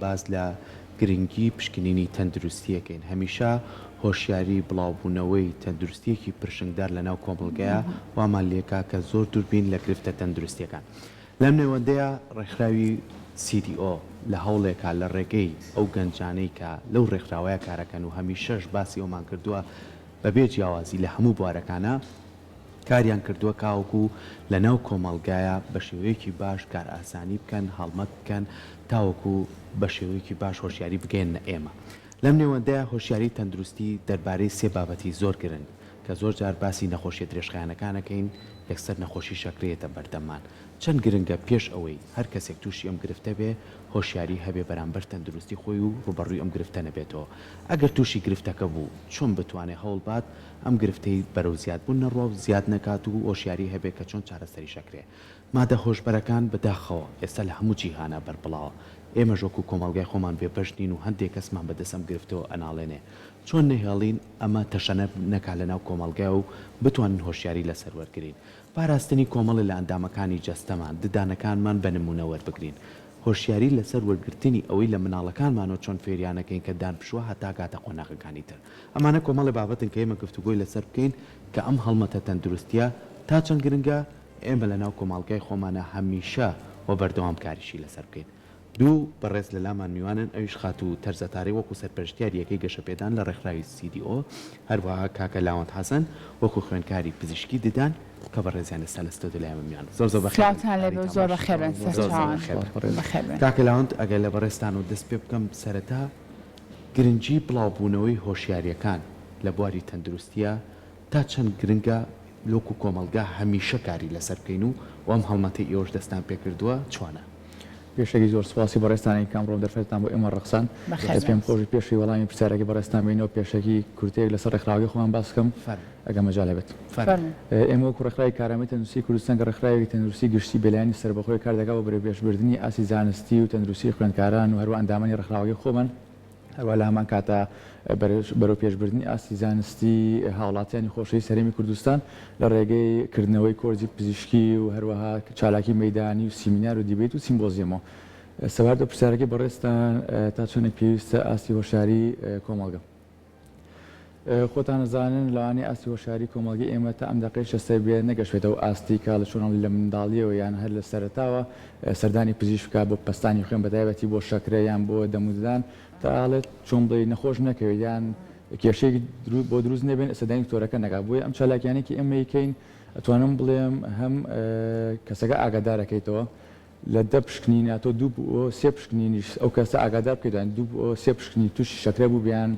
باز لە گرنگی پشکنینی تەندروستیەکەین هەمیشە هۆشیاری بڵاوبوونەوەی تەندروستیەکی پرشنگدار لە ناو کۆمەڵگەیە وامان لێکا کە زۆر دووربین لە گرفتە تەندروستیەکان لەم نێوەندەیە ڕێکخراوی CDO لە هەوڵێکا لە ڕێگەی ئەو گەنجانەی کە لەو ڕێکخراوەیە کارەکەن و هەمیشەش باسی ئەومان کردووە بەبێ جیاوازی لە هەموو بوارەکانە کاریان کردووە کاوەکو لە ناو کۆمەڵگایە بە شێوەیەکی باش کار ئاسانی بکەن هەڵمەت بکەن تاوەکو بە شێوەیەکی باش هۆشیاری بگەێنە ئێمە لەم نێوەندەیە هۆشیاری تەندروستی دەربارەی سێ بابەتی زۆر گرنگ کە زۆر جار باسی نەخۆشیە درێژخایەنەکانەکەین یەکسەر نەخۆشی شەکرێتە بەردەمان چەند گرنگە پێش ئەوەی هەر کەسێک تووشی ئەم گرفتە بێ هۆشیاری هەبێ بەرامبەر تەندروستی خۆی و ڕوبەڕووی ئەم گرفتە نەبێتەوە ئەگەر تووشی گرفتەکە بوو چۆن بتوانێت هەوڵ بات ئەم گرفتەی بەرەو زیادبوون نەڕۆ زیاد نەکات و هۆشیاری هەبێت کە چۆن چارەسەری شەکرێ مادە خۆشبەرەکان بەداخەوە ئێستا لە هەموو جیهانە بەربڵاوە ئێمە ژۆکو کۆمەڵگای خۆمان بێبەشنین و هەندێک کەسمان بەدەستم گرفتەوە ئەناڵێنێ چۆن نەهێڵین ئەمە تەشەنە نەکا لە ناو کۆمەڵگای و بتوانن هۆشیاری لەسەر وەرگرین پاراستنی کۆمەڵی لە ئەندامەکانی جەستەمان ددانەکانمان بە نمونە وەربگرین هۆشیاری لەسەر وەرگرتنی ئەوەی لە مناڵەکانمانەوە چۆن فێریانەکەین کە دانپشووە هەتا کاتە قۆناغەکانی تر ئەمانە کۆمەڵی بابەتن کە ئێمە گفتوگۆی لەسەر بکەین کە ئەم هەڵمەتە تەندروستیە تا چەند گرنگە ئێمە لە ناو کۆمەڵگای خۆمانە هەمیشە و بەردەوام کاریشی لەسەر بکەین دوو بەڕێز لە لامان میوانن ئەویش خات و تەرزەتاری وەکو سەرپەرشتیار یەکەی گەشەپێدان لە ڕێکخراوی CDO هەروەها کاکە لاوەند حەسەن وەکو خوێندکاری پزیشکی ددان کە بەڕێزیان ئێستا لە ستۆدیۆ لای میوان زۆر زۆر بەخێرن کاکە لاوەند ئەگەر لە بەڕێستان و دەست پێ بکەم سەرەتا گرنگی بڵاوبوونەوەی هۆشیاریەکان لە بواری تەندروستیە تا چەند گرنگە لۆکو کۆمەڵگا هەمیشە کاری لەسەر بکەین و ئەم هەڵمەتی ئێوەش دەستان پێ کردووە چۆنە پێشێکی زۆر سپاسی بەڕێستانی کامڕۆ دەرفەتان بۆ ئێمە ڕقسان دەست پێم خۆشی پێشی وەڵامی پرسیارێکی بەڕێستان بینەوە پێشێکی کورتێک لەسەر ڕێکخراوی خۆمان باس بکەم ئەگەر مەجال هەبێت ئێمە وەکو ڕێکخراوی کارامەی تەندروستی کوردستان کە ڕێکخراوێکی تەندروستی گشتی بەلایانی سەربەخۆی کار دەکات بۆ بەرەوپێشبردننی ئاسی زانستی و تەندروستی خوێندکاران و هەروە ئەندامانی ڕێکخراوی خۆمان هەروە لە هەمان کاتە بەرەو پێشبردننی ئاسی زانستی هاوڵاتیانی خۆشەوی سەرمی کوردستان لە ڕێگەی کردنەوەی کۆرجی پزیشکی و هەروەها چالاکی مەیدانی و سیمینار و دیبێت و سیمبۆزیەمەوە سەوارد پرسیارەکەی بەڕێستان تا چۆنێک پێویستە ئاستی هۆشیاری کۆمەڵگە خۆتان نەزانن لەوانەیە ئاستی هۆشیاری کۆمەڵگی ئێمە تا ئەم دەقەی شەستە بێ نەگەشتێتەوە ئاستی کا لە چۆنڵی لە منداڵیەوە یان هەر لە سەرەتاوە سەردانی پزیشک بکات بۆ پەستانی خوێن بەتایبەتی بۆ شەکرە یان بۆ دەموددان تا ئاڵێت چۆن بڵێ نەخۆش نەکەوێت یان کێشەیەکی بۆ دروست نەبێن سەردانی دکتۆرەکە نەکات بۆیە ئەم چالاکیانێکی ئێمە یکەین ئەتوانم بڵێم هەم کەسەکە ئاگادارەکەیتەوە لە دە پشکنینە تۆ دوو بۆ سێ پشکنینیش ئەو کەسە ئاگادار بکەیتوان دوو بۆ سێ پشکنی تووشی شەکرە بوو بیان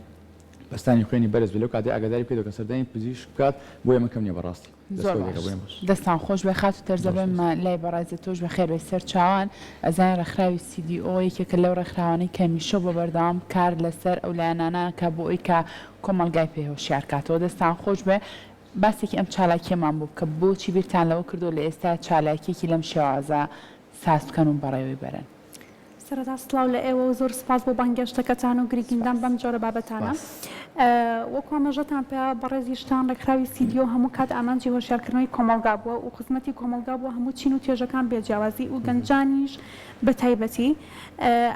پەستانی خوێنی بەرز بێت لەو کاتێ ئاگاداری پێدەوە کە سەردانی پزیشک بکات بۆ ئێمە کەم نییە بەڕاستی دەستان خۆش بێ خات و تەرزە بێمە لای بەڕازی تۆش بە خێر بێ سەر چاوان ئەزان ڕێکخراوی CDO یەکێکە لەو ڕێکخراوانەی کەمیشە بۆ بەردەوام کار لەسەر ئەو لایەنانە کە بۆ ئەوی کە کۆمەڵگای پێ هۆشیار کاتەوە دەستان خۆش بێ باسێکی ئەم چالاکیەمان بوو کە بۆچی بیرتان لەوە کردو لە ئێستا چالاکیێکی لەم شێوازە ساز بکەن و بەڕێوەی بەرن سەرەتا سڵاو لە ئێوە و زۆر سپاس بۆ بانگەشتەکەتان و گریگیندان بەم جۆرە بابەتانە وەکو ئاماژەتان پێ بەڕێزیشتان ڕێکخراوی CDO هەموو کات ئامانجی هۆشیارکردنەوەی کۆمەڵگا بووە و خزمەتی کۆمەڵگا بووە هەموو چین و توێژەکان بێجیاوازی و گەنجانیش بە تایبەتی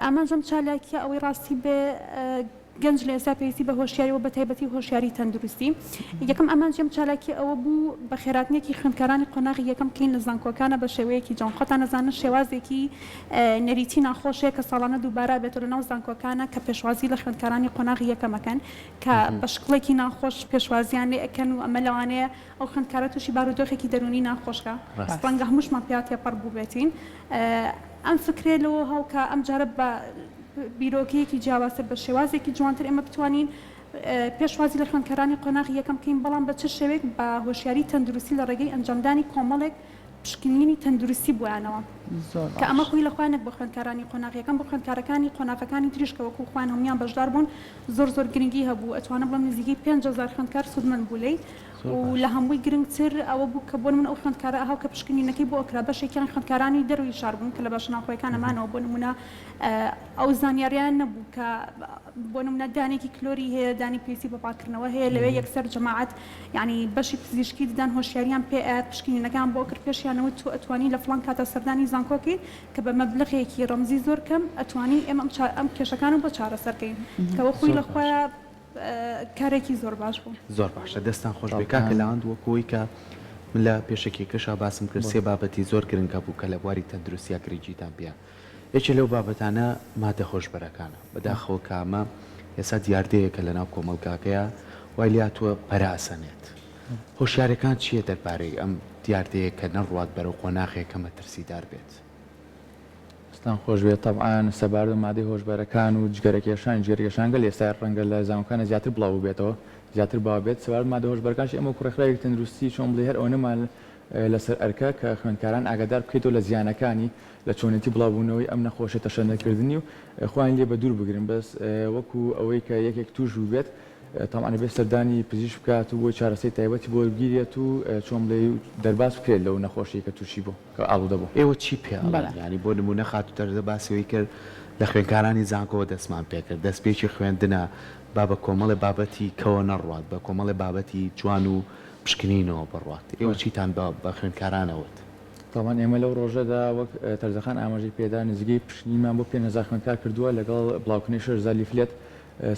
ئامانجەم چالاکیە ئەوەی ڕاستی بێ گەنج لە ئێستا پێویستی بە هۆشیاری و بە تایبەتی هۆشیاری تەندروستی یەکەم ئامانجیم چالاکی ئەوە بوو بە خێراتنێکی خوێندکارانی قۆناغی یەکەم کەین لە زانکۆکانە بە شێوەیەکی جوان خۆتان نەزانن شێوازێکی نەریتی ناخۆشەیە کە ساڵانە دووبارە بێتەوە لە ناو زانکۆکانە کە پێشوازی لە خوێندکارانی قۆناغی یەکەمەکەن کە بە شکڵێکی ناخۆش پێشوازیان لێ ئەکەن و ئەمە لەوانەیە ئەو خوێندکارە تووشی بارودۆخێکی دەرونی ناخۆشکە ڕەنگە هەمووشمان پێات تێپەڕ بوو بێتین ئەم فکرێ لەوە هەوکە ئەم جارە بە بیرۆکەیەکی جیاوازتر بە شێوازێکی جوانتر ئێمە بتوانین پێشوازی لە خوێندکارانی قۆناغی یەکەم بکەین بەڵام بە چ شێوەیەک بە هۆشیاری تەندروستی لە ڕێگەی ئەنجامدانی کۆمەڵێک پشکنینی تەندروستی بۆیانەوە کە ئەمە خۆی لە خوانێک بە خوێندکارانی قۆناغیەکان بۆ خوێندکارەکانی قۆناغەکانی تریشکە وەکو خوان هەمویان بەشدار بوون زۆر گرنگی هەبوو ئەتوانە بڵم نزیکەی 5000 خوێندکار سودمەند بوو لێی و لە هەمووی گرنگتر ئەوە بوو کە بۆ من ئەو خوێندکارە هاوکە پشکنینەکەی بۆ ئەکرا بەشێکیان خوێندکارانی دەروی شار بوون کە لە بەش ناوخۆیەکان ئەمانەوە بۆ نمونە ئەو زانیاریان نەبوو کە بۆ نمونە دانێکی کلۆری هەیە دانی پێویستی بە پاکردنەوە هەیە لەوێ یەکسەر جەماعەت یعنی بەشی پزیشکی ددان هۆشیاریان پێ پشکنینەکان بۆ کرد پێشیانەوە تو ئەتوانی لە فڵان کاتە سەردانی زانکۆکی کە بە مەبلغێکی ڕەمزی زۆر کەم ئەتوانی ئێمە ئەم کێشەکان بۆ چارەسەرکەین کەەوە خۆی لە خۆیان کارێکی زۆر باش بوو زۆر باشە دەستان خۆش بێ کاکە لەوان وەکەوەی کە من لە پێشێکی کەشا باسم کرد سێ بابەتی زۆر گرنگە بوو کە لە بواری تەندروستیا گرنگیتان پێ یەکێ لەو بابەتانە مادە خۆشبەرەکانە بەداخەوە کامە ئێستا دیاردەیەکە لە ناو کۆمەلگاکەیە وای لاتوە پەراسەنێت هۆشیارەکان چییە دەربارەی ئەم دیاردەیە کە نەڕوات بەرەو قۆناغێکە مەترسیدار بێت ستان خۆش بێت تەبعاان سەبارد مادەی هۆشبەرەکان و جگەرەکێشان گەل ئێستا ڕەنگە لە زانکانە زیاتر بڵاو بێتەوە زیاتر با بێت سەبار مادە هۆشبەرەکانش ئەمە کوڕێکخراوێک تەندروستی چۆن بڵێ هەر ئەو نەمان لەسەر ئەرکە کە خوێندکاران ئاگادار بکەیتەوە لە زیانەکانی لە چۆنێتی بڵاوبوونەوەی ئەم نەخۆشە تەشەنەکردنی و خۆیان لێ بە دوور بگرن بەس وەکو ئەوەی کە یەکێک توش بوو بێت تاوانە بێت سەردانی پزیشک بکات و بۆ چارەسەی تایبەتی بۆ بگیرێت و چۆن بڵێ دەرباز بکرێت لەو نەخۆشی کە تووشی بوو کە ئاڵوودە بوو ئێوە چی پێ ینی بۆ نمونە خاتوتەرزە باسیەوەی کرد لە خوێندکارانی زانکۆوە دەستمان پێکرد دەستپێکی خوێندنە با بە کۆمەڵی بابەتی کەوە نەڕوات بە کۆمەڵی بابەتی جوان و پشکنینەوە بڕوات ئێوە چیتان بە خوێندکارانەوەت تاوان ئێمە لەو ڕۆژەدا وەک تەرزەخان ئاماژەی پێدا نزیگەی پشتنیمان بۆ 5,000 خوێندکار کردووە لەگەڵ بڵاوکردنی 6,000 لیفلێت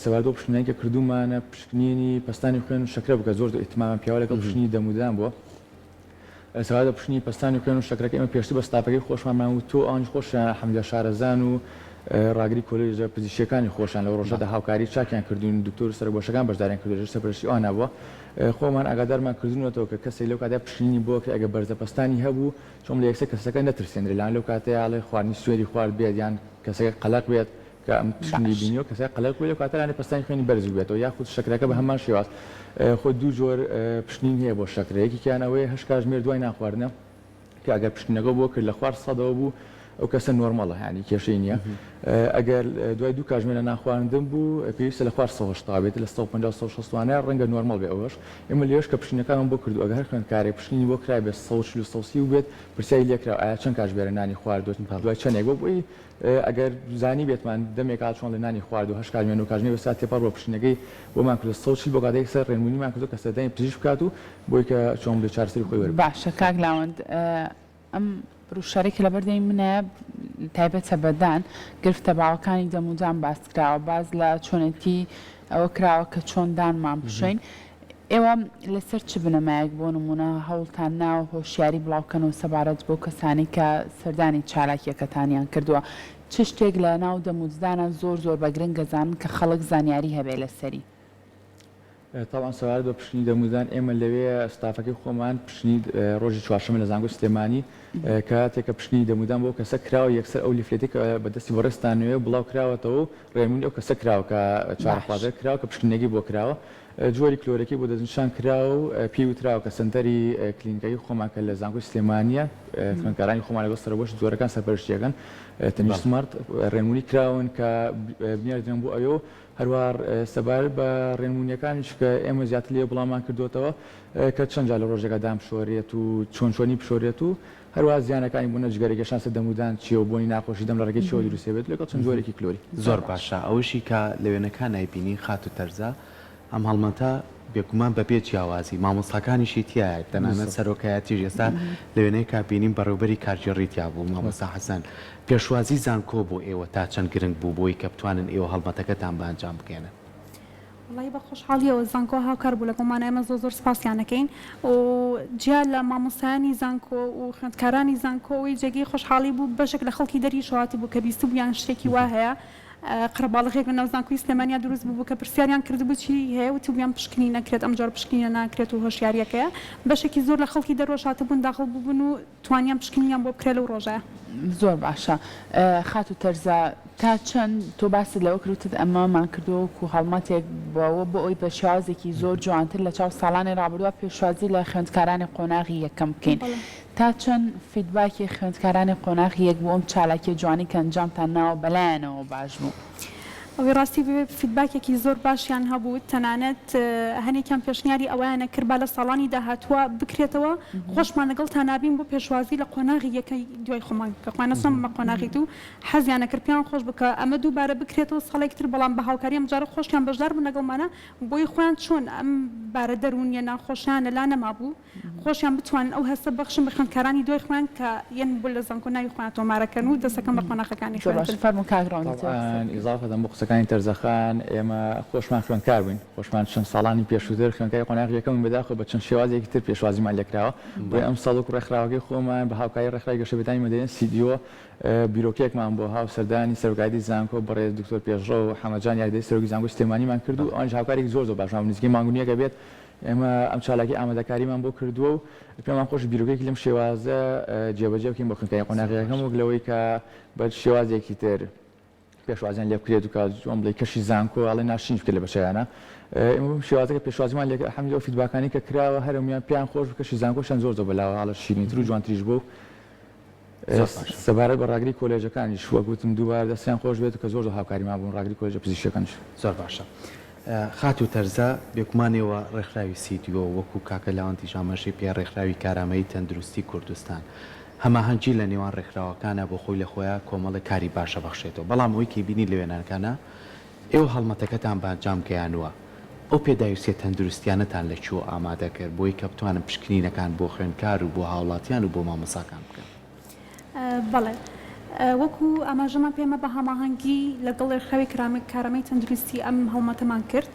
سەواردۆ پشتنێکە کردومانە پشکنینی پستانی خوێن و شەکرە بکە زۆر ئیتمامان پیاوە لەگەڵ پشتنی دەمودان بووە سەواردە پشتنی پستانی خوێن و شەکرەکە ئێمە پێشتر بە ستاپەکەی خۆشمان و تۆ ئەوانش خۆشیان حەمدە شارەزان و ڕاگری کۆلێژە پزیشکیەکانی خۆشیان لە ڕۆژەدا هاوکاری چاکیان کردوون دکتۆر سەربۆشەکان بەشداریان کردو سەرپەرشتی ئەوانە بووە خۆمان ئاگادارمان کردوونەوە کە کەسێک لەو کاتە پشتنی بۆ کە ئەگە بەرزەپەستانی هەبوو چۆن لە یەکسەر کەسەکە نەترسێنرێت لەوان لەو کاتەیە خواردنی سوێری خوارد بێت یان کەسەکە قەلق بێت کە ئەم پشتنی بینیەوە کەسەکە قەلق بێت لەو کاتەیە پستانی خوێنی بەرز بێتەوە یاخود شەکرەکە بە هەمان شێواز خۆ دوو جۆر پشتنین هەیە بۆ شەکرە یەکیانەوەی 8 کاتژمێر دوای ناخواردنە کە ئەگەر پشتنەکە بۆ کرد لە خوارد سەدەوە بوو ئەو کەسە نۆرمەڵە ینی کێشەی نییە ئەگەر دوای 2 کاتژمێرە ناخواردن بوو پێویستە لە خوارد 180 بێت لە 150 ڕەنگە نۆرمەڵ بێ ئەوەش ئێمە لێش کە پشتینەکان بۆ کردو ئەگەر خوێندکارێک پشتینی بۆ کرای بێت 140 بێت پرسیاری لێکرا ئایا چەند کاتژمێرە نانی خواردوت دوای چەندێک بۆ بووی ئەگەر زانی بێتمان دەمێک کات چۆن لە نانی خوارد و 8 کاتژمێر و کاتژمێر بە سات تێپەڕ بۆ پشتینەکەی بۆمان کرد 140 بۆ کاتێک سەر ڕێنمونیمان کردو کە سەردانی پزیشک بکات و بۆی کە چۆن بڵێ چارەسەری خۆی وەربگرێت باشە کاک لاوەند ئەم بروشارێکی لەبەردەی منە تایبەتە بەدان گرفتە باوەکانی دەمودان باسکراوە باز لە چۆنێتی ئەوە کراوە کە چۆن دانمان بشین ئێوە لەسەر چ بنەمایەک بۆ نمونە هەوڵتان ناو هۆشیاری بڵاوکەنەوە سەبارەت بۆ کەسانی کە سەردانی چالاکیەکەتانیان کردووە چ شتێک لە ناو دەموزدانە زۆر بە گرنگەزان کە خەڵک زانیاری هەبێ لەسەری تاوان سەوار بە پشتنی دەمودان ئێمە لەوێ ستافەکەی خۆمان پشتنی ڕۆژی چوارشەمە لە زانکۆی سلێمانی کاتێکە پشتنی دەمودان بۆ کەسە کراوە یەکسەر ئەو لیفلێتی کە بەدەستی بەڕێستانوێ بڵاو کراوەتەوە ڕێمونی ئەو کەسە کراوە کە چارەخوازە کراوە کە پشتنێکی بۆ کراوە جۆری کلۆرەکی بۆ دەستنیشان کراوە و پێی وتراوە کە سنتەری کلینیکایی خۆمان کە لە زانکۆی سلێمانیە خوێندکارانی خۆمان لەگەڵ سەربەش زۆرەکان سەرپەرشتیەکەن تەنیشت سمارت ڕێنمونی کراون کە بنیاردرێن بۆ ئەوە هەروار سەبار بە ڕێنمونیەکانیش کە ئێمە زیاتر لێ بڵامان کردوتەوە کە چەند جار لە ڕۆژێکە دام پشۆرێت و چۆنی پشۆرێت و هەروە زیانەکانی بوونە جگەرێکیشان سە دەمودان چیە و بۆنی ناخۆشی دەم لە ڕێگەی چۆ دروستێ بێت لەگەڵ چەند جۆرێکی کلۆری زۆر باشە ئەوشی کە لەوێنەکان نایبینی خات و تەرزە ئەم هەڵمەتە بێگومان بەبێ جیاوازی مامۆستاکانیشی تایە تەنانەت سەرۆکایەتیش ئێستا لەوێنەی کابینیم بەڕێوبەری کارژێڕیتیا بوو مامۆستا حەسەن پێشوازی زانکۆ بۆ ئێوە تا چەند گرنگ بوو بۆی کە بتوانن ئێوە هەڵمەتەکەتان بە ئەنجام بکەنن وڵی بە خۆشحاڵیەوە زانکۆ هاوکار بوو لەگەڵمان ئێمە زۆر سپاسیانەکەین و جیا لە مامۆستایانی زانکۆ و خوێندکارانی زانکۆەوەی جێگەی خۆشحاڵی بوو بەشێک لە خەڵکی دەری شەواتی بوو کە بیست بوویان شتێکی وا هەیە قڕباڵغێک لە ناوزانکۆی سلێمانیا دروست بوو کە پرسیاریان کردبوو چی هەیە و تویان پشکنی نەکرێت ئەم جۆر پشکنینە ناکرێت و هۆشیاریەکەیە بەشێکی زۆر لە خەڵکی دەرۆشاتە بوون داخڵ بوون و توانیان پشکنیان بۆ بکرێت لەو ڕۆژەیە زۆر باشە خات و تەرزە تا چەند تۆ باست لەوە کردوتت ئەمەمان کردو و هەڵمەتێک بۆەوە بۆ ئەوی بە شێوازێکی زۆر جوانتر لە چاو ساڵانی ڕابردووە پێشوازی لە خوێندکارانی قۆناغی یەکەم بکەین تا چەند فیدباکی خوێندکارانی قۆناغی یەک بوو ئەم چالاکی جوانی کە ئەنجامتان ناوە بەلایەنەوە باش بوو ئەوەی ڕاستی فیدباکێکی زۆر باشیان هەبوو تەنانەت هەنێکیان پێشنیاری ئەویانە کرد لە ساڵانی داهاتووە بکرێتەوە خۆشمان لەگەڵ تانابین بۆ پێشوازی لە قۆناغی یەکەی دوای خۆمان کە خوانەسم بە قۆناغی و حەزیانە کردیان خۆش بکە ئەمە دووبارە بکرێتەوە ساڵێک تر بەڵام بە هاوکاریەم جارە خۆشیان بەشدار بوو لەگەڵمانە بۆی خۆیان چۆن ئەم بارە دەرونیە ناخۆشیانە لا نەمابوو خۆشیان بتوانن ئەو هەستە بەخشن بە خوێندکارانی دوای خوێن کە یەن بۆ لە زانکۆ ناوی خوێن تۆمارەکەن و دەستەکەم بە قۆناغەکانی ئیزافە دەم بۆ قسەکانی تەرزەخان ئێمە خۆشمان خوێندکار بووین خۆشمان چەند ساڵانی پێشووتر خوێندکاری قۆناغ یەکەم بەداخۆ بە چەند شێوازێکی تر پێشوازیمان لێکراوە بۆی ئەم ساڵ و ڕێکخراوەکەی خۆمان بە هاوکاری ڕێکخراوی گەشەبێتانی مەدەنیە سیدیۆ بیرۆکێکمان بۆ هاو سەردانی سەرۆکایەتی زانکۆ بەڕێز دکتۆر پێشڕۆ و حەمەدجان یاریدەری سەرۆکی زانکۆ سلێمانیمان کرد و ئەوانش هاوکارێکی زۆر باشمان نزیکەی مانگونیەکە بێت ئێمە ئەم چالاکی ئامادەکاریمان بۆ کردووە و پێمان خۆش بیرۆکێکی لەم شێوازە جێبەجێ بکەین بۆ خوێندکاری قۆناغیەکەم وەک لەوەی کە بە شێوازێکی تر پێشوازیان لێ بکرێت و کاتژوان بڵێ کەشی زانکۆ ئەڵێ ناشین بکرێت لە بەشایانە ئێمە شێوازەکە پێشوازیمان لێ هەموو ئەو فیدباکانی کە کراوە هەرمیان پێیان خۆش کەشی زانکۆشان زۆر بەلاوە هەڵە شیرینتر و جوانتریش بوو سەبارەت بە ڕاگری کۆلێژەکانیش وەگوتم دووبارە دەستیان خۆش بێت کە زۆر هاوکاریمان بوون ڕاگری کۆلێژە پزیشکەکانش زۆر باشە خات و تەرزە بێگومانەوە ڕێکخراوی سیدیۆ وەکو کاکە لاوەنتی ژامەشی پێ ڕێکخراوی کارامەیی تەندروستی کوردستان هەماهەنگی لە نێوان ڕێکخراوەکانە بۆ خۆی لە خۆیان کۆمەڵی کاری باشە بەخشێتەوە بەڵام ئەوەی کە بینی لە وێنانەکانە ئێوە هەڵمەتەکەتان بانجام کەیانوە ئەو پێداویستیە تەندروستیانەتان لەکوێ ئامادە کرد بۆی کە بتوانن پشکنینەکان بۆ خوێندکار و بۆ هاوڵاتیان و بۆ مامۆساکان بکەن بەڵێ وەکو ئاماژەمان پێمە بە هەماهەنگی لەگەڵ ڕێکخراوی کارامەی تەندروستی ئەم هەڵمەتەمان کرد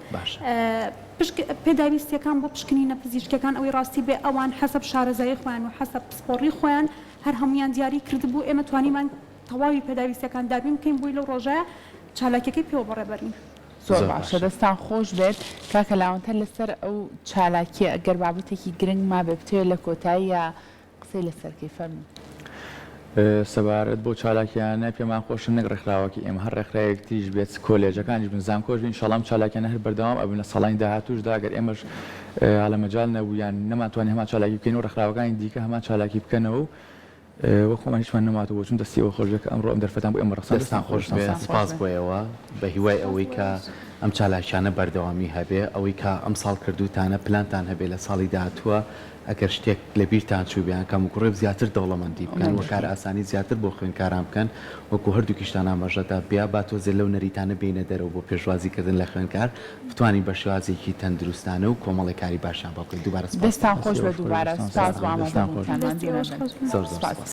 پێداویستیەکان بۆ پشکنینە پزیشکەکان ئەوەی ڕاستی بێ ئەوان حەسەب شارەزایی خۆیان و حەسەب پسپۆڕی خۆیان هەر هەمویان دیاری کردبوو ئێمە توانیمان تەواوی پێداویستیەکان دابین بکەین بۆی لەو ڕۆژەیە چالاکیەکەی پێوە بەڕێبەرین زۆر باشە دەستان خۆش بێت کاکە لاوەنتە لەسەر ئەو چالاکیە ئەگەر بابەتێکی گرنگ ما بێ بتوێت لە کۆتایی یا قسەی لەسەرکەی فەرموو سەبارەت بۆ چالاکیانە پێمان خۆشن نەک ڕێکخراوەکی ئێمە هەر ڕێکخراوێکتیش بێت کۆلێجەکانیش بن زانکۆش بین شەڵام چالاکیانە هەر بەردەوام ئەبنە ساڵانی داهاتووشدا ئەگەر ئێمەش لە مەجال نەبوویان نەماتوانین هەمان چالاکی بکەین و ڕێکخراوەکانی دیکە هەمان چالاکی بکەنەوە و وەخۆمان هیچمان نەماتەوە چون دەستیەوە خۆشەکە ئەمڕۆ ئەم دەرفەتان بۆ ئێمە ڕەخسان دەستان خۆش بێت سپاس بۆیەوە بە هیوای ئەوەی کە ئەم چالاکیانە بەردەوامی هەبێ ئەوەی کە ئەم ساڵ کردوتانە پلانتان هەبێ لە ساڵی داهاتووە ئەگەر شتێک لە بیرتان چوو بیان کەم کوڕێ زیاتر دەوڵەمەندی بکەن و کار ئاسانی زیاتر بۆ خوێندکاران بکەن وەکو هەردووکیشتان ئاماژەدا بیا با تۆزێ لەو نەریتانە بینە دەرەوە بۆ پێشوازیکردن لە خوێندکار بتوانین بە شێوازێکی تەندروستانە و کۆمەڵی کاری باشیان بۆ بکەین دووبارە دەستان خۆش بە دووبارە سپاس بۆ ئامادەبوونتان زۆر زۆر